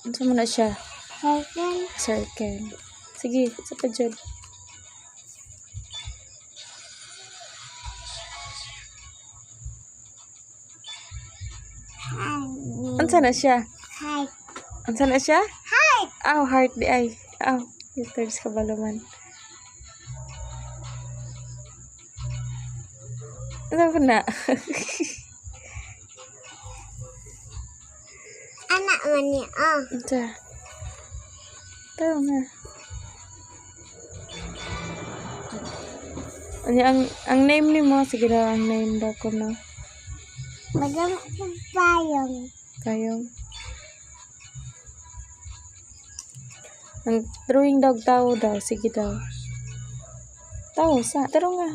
Ano mo na siya? Circle. Circle. Sige, sa pa dyan. Ano na siya? Heart. Ano na siya? Heart. Aw, heart di ay. Aw, letters ka baluman. Ano ko na? Anak man niya. Oh. Ito. Tara nga. Ang name ni mo, sige daw, ang name daw ko na. Magamit ng payong. Kayong. Ang drawing daw tao daw, sige daw. Tao sa, taro nga.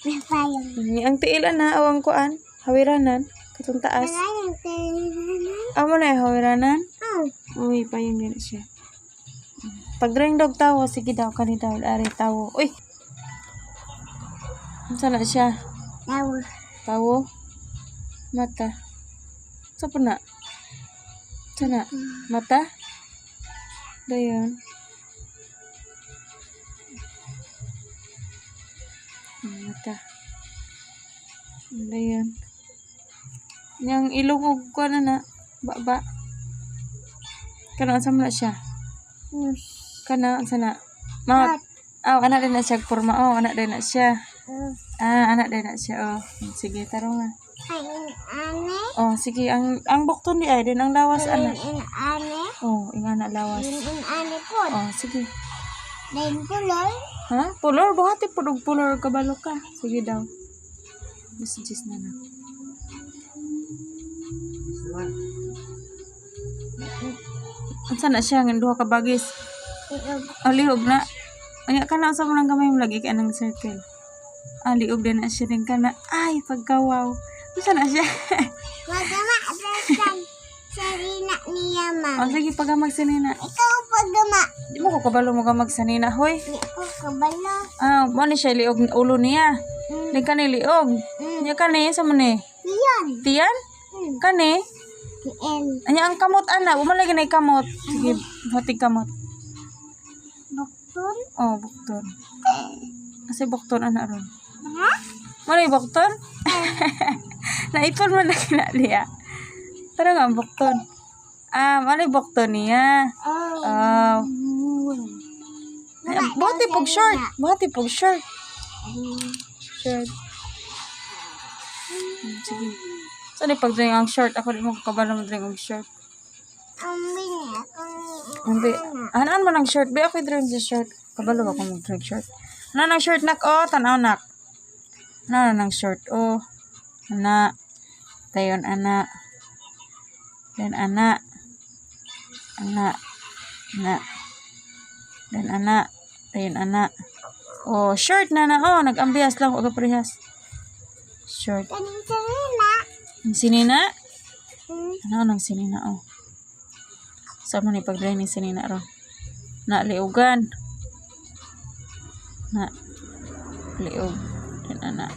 May payong. Ang tiilan na, awang kuan, hawiranan, katong taas. Malayang tinanan. Amo na hawiranan? Oh. Uy, payong din siya. Pag drawing daw tao, sige daw, kani daw, ari tao. Uy! Saan na siya? Tawa. Tao? Mata. Saan pa na? Saan na? Mata? Dayon. Mata. Dayon. Yang ilong ko na. Ba. Kana saan mo na siya? Kana saan na? Mouth. Oh, anak din na siya porma. Oh, anak din na siya. Anak din na siya. Oh, sige, taro nga. Ane. Oh, sige, ang bukton di ay din ang lawas anak. Ane. Oh, ing anak lawas. Ane po. Oh, sige. Lain pulol. Ha? Pulor, buhati pudog pulor kabalo ka. Sige daw. Messages na na. Saan na siya? Ang duha ka bagis. Liog na. Anya ka na sa mga gamay mo lagi ka ng circle. Liog din na siya din ka na. Ay, pagkawaw. Saan na siya? Magama asan sarina niya ma. Sige, pag magsanina. Ikaw pagama. Di mo ko kabalo mo ka magsanina, hoy. Di ako kabalo. Mo ni siya liog ulo niya. Di ka ni liog. Nya ka ni, sa mo ni? Iyan. Tiyan? Kani? Iyan. Anya ang kamot, ana. Umalagi na kamot. Sige, hatig kamot. Doktor. Oh, bukton. Kasi bukton, ana ron. Ha? Mali bukton? Naipon mo na kinaliya. Tara nga, bukton. Mali bukton niya. Oh. Buhati pog short. Buhati pog short. Short. Sige. So, di pag drink ang short. Ako di mo kabalo mo drink ang short. Anaan mo ng short? Be, ako drink sa short. Kabalo ako mo drink short. Ano ng short, nak? Oh, tanaw, nak. Ano ng short? Oh. Anak. Dayon, anak. Dan anak. Anak. Anak. Dan anak. Dayon, anak. Oh, short na na. Oh, nag-ambias lang. Huwag parehas. Short. Kaning sarina. Ang sinina? Ano nang sinina? Oh. Saan mo ni pag-dry ni sinina ron? Na, liugan. Na. Liug. Dan anak.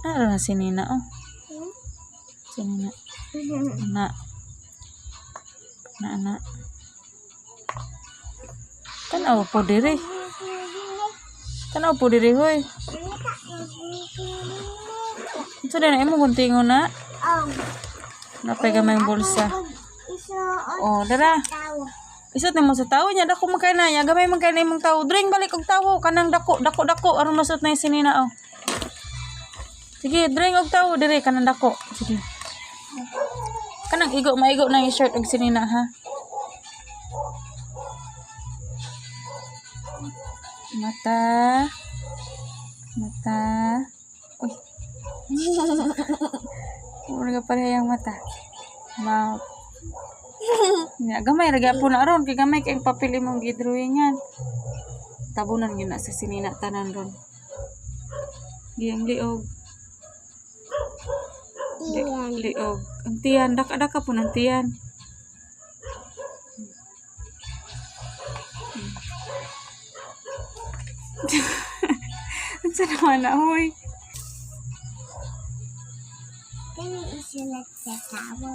Ano na sinina? Oh. Sinina. Anak. Anak. Tanaw po diri. Tanaw po diri, hoy. Ito din na mo guntingon na. Napay gamay bulsa. Oh, dara. Isot na mo sa tao niya. Dako man kay na. Gamay man kay na imong tao. Drink balik og tao. Kanang dako. Aron masot na yung sinina, oh. Sige, drink og tao. Diri, kanang dako. Sige. Kanang maigo na yung shirt og sinina, ha? Mata. Uy. Mura ka pareha yung mata. Mouth. Gamay, ragya po na ron. Kaya gamay kayong papili mong gidrawing yan. Tabunan yun na sa sinina tanan ron. Giyang liog. Liog. Ang tiyan. Daka po ng tiyan. Ang sana naman na, hoy. Kani isulat sa tabo.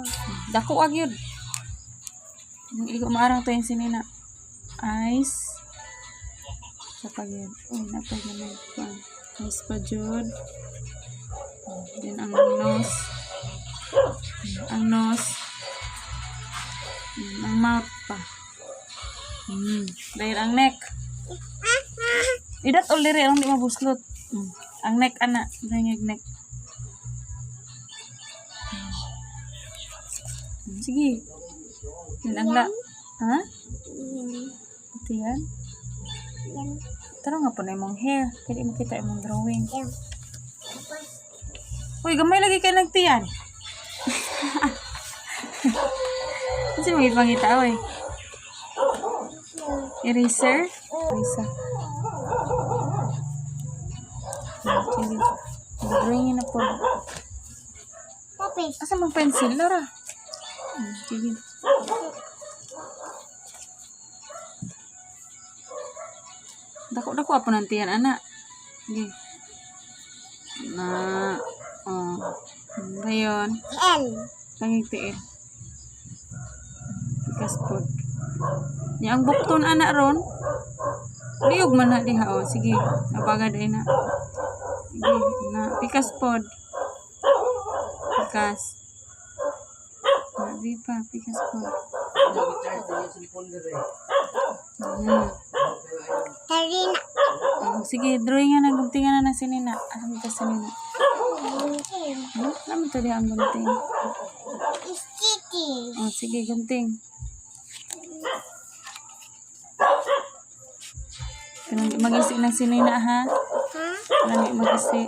Dako ag yun. Ang igo maarang to yung sinina. Ice. Sa pag-yun. Uy, napag naman pa. Ice pa jud. Then ang nose. Ang nose. Ang mouth pa. Dahil ang neck. Idat uliri ang di mabuslot. Ang neck ana. Dahil neck. Sige. Yan ang la. Ha? Ito yan? Yan. Tara nga po na imong hair. Kaya mo kita imong drawing. Yan. Tapos, Uy, gamay lagi kayo nagtiyan. Kasi may ipangita, oy. Eraser? Eraser. Sige. Drawing na po. tapos, Asa mang pencil, Laura? Sige. Dako-dako apa nanti yan, anak. Sige. Na, oh. Ngayon, L. pangigtiin. Pikas pod. Yang bukton anak ron. Liog man na diha, oh. Sige. Napagad ay na. Sige. Na, pikas pod. Pikas. Nabi pa, pikas pod. Tarina. Oh, sige, drawingan na, guntingan na sinina. Alam ka sinina. Alam to diha ang gunting. Sticky. Oh, sige, gunting. Mag-isi ng sinina, ha? Ha? Lagi mag-isi. Sige.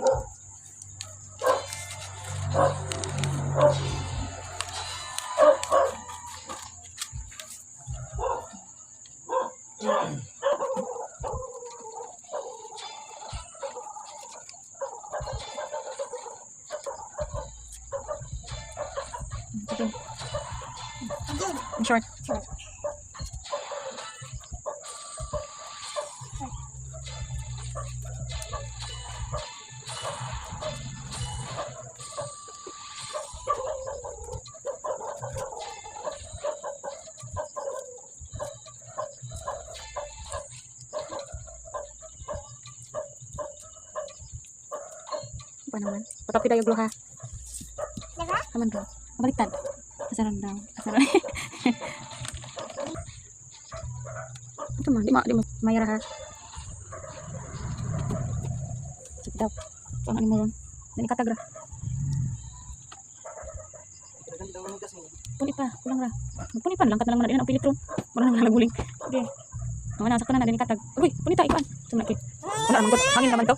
Short. Apa naman? Patapi tayo bro ha. Diba? Aman bro. Baliktad. Asaran daw. Asaran. Ito man, di mo mayara ha. Sige daw. Ito ang mo ron. Dani katagra. Puni pa, kulang ra. Puni pa, langkat na lang na din ang pilit ron. Wala nang nalaguling. Sige. Mga nasaktan na dani katag. Uy, puni ta ikuan. Sumna kit. Wala naman ko. Hangin naman to.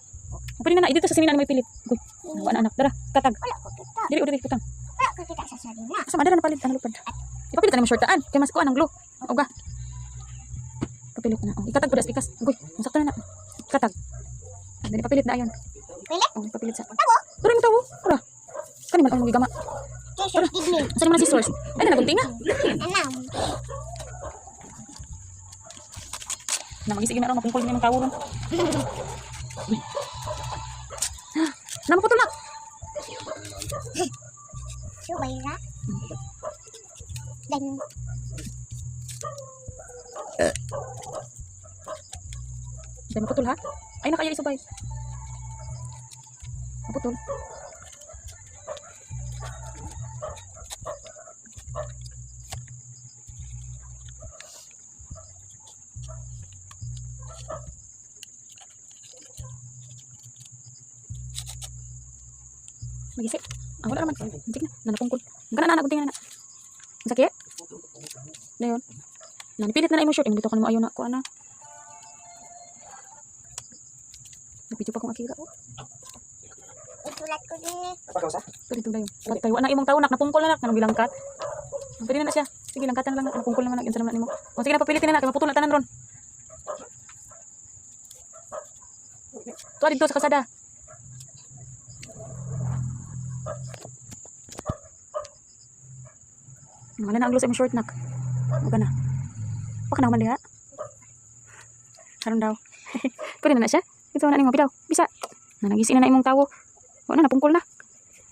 Puni na dito sa sinina ni may pilit. Uy, wala anak. Dara, katag. Wala ko kita. Diri udiri putang. Wala ko kita sa sarina. Asa madara na palit ang lupad. Ipapilit na mo shortaan. Kay mas kuan ang glue. Oga. Papilit na. Oh, ikatag pudas pikas. Uy, masaktan na. Katag. Dali papilit na ayon. Pilit? Oh, papilit sa. Tawo? Diri mo tawo. Ora. Kani man ang magigama. Kesyo tigli. Asa man si source. Ay na gunting na. Anam. Na magisig na ron mapungkol ni mga kawo ron. Nama putol na. Subayra. Dan Dami putol ha. Ay nakaya isubay. Putol. Magisip. Ah, wala naman. Sige na. Nanapungkol. Magkana na gunting na. Ang sakit? Dayon. Nanipilit na na imo short. Imong dito ka mo ayaw na ko ana. Napidyo pa kong akira. Oh. isulat ko din eh. Pwede ito dayon. Tayo na imong tawo nak napungkol na nak. Nanong bilangkat. Pwede na na siya. Sige, langkatan na lang. Napungkol naman nak. Insa naman nimo. O sige na, papilitin na na. Kaya maputol na tanan ron. Tuwa dito sa kasada. Wala na ang glow sa imong short nak. Huwag na. Baka na man diha. Karon daw. Pwede na na siya. Ito na ning mapidaw. Bisa. Na nagisi na na imong tawo. Wala na napungkol na.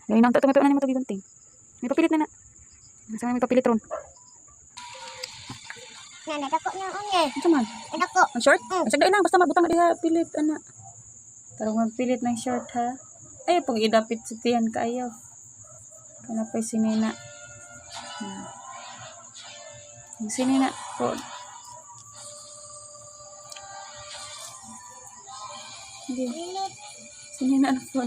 Ganyan ang tato na mo to gigunting. May papilit na na. Nasa may papilit ron. Na, nadako na ang unye. Ito man. Nadako. Ang short? Ang sagday na. Basta mabutang na diha. Pilit, ana. Tarong magpilit ng short, ha? Ay, pag idapit sa tiyan ka, ayaw. Kanapay sinina. Ang sinina. Po. Hindi. Pilit. Sinina na po.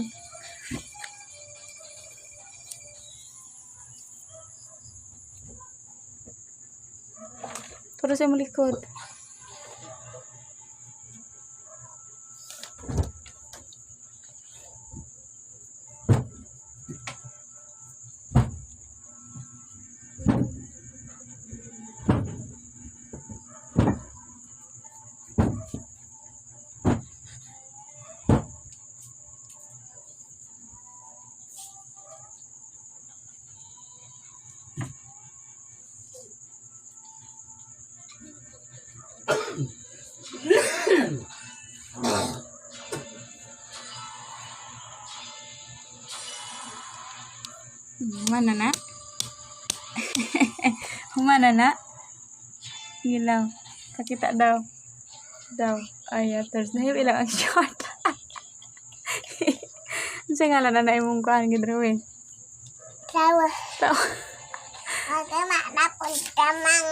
Turo sa mo likod. Mana na? Mana na? Ilaw. Kakita daw. Ay, terus na ilang ang short. Sa ngalan na imong kuhan gidrawing. Tawa. Tao. Ang kama na punta mang.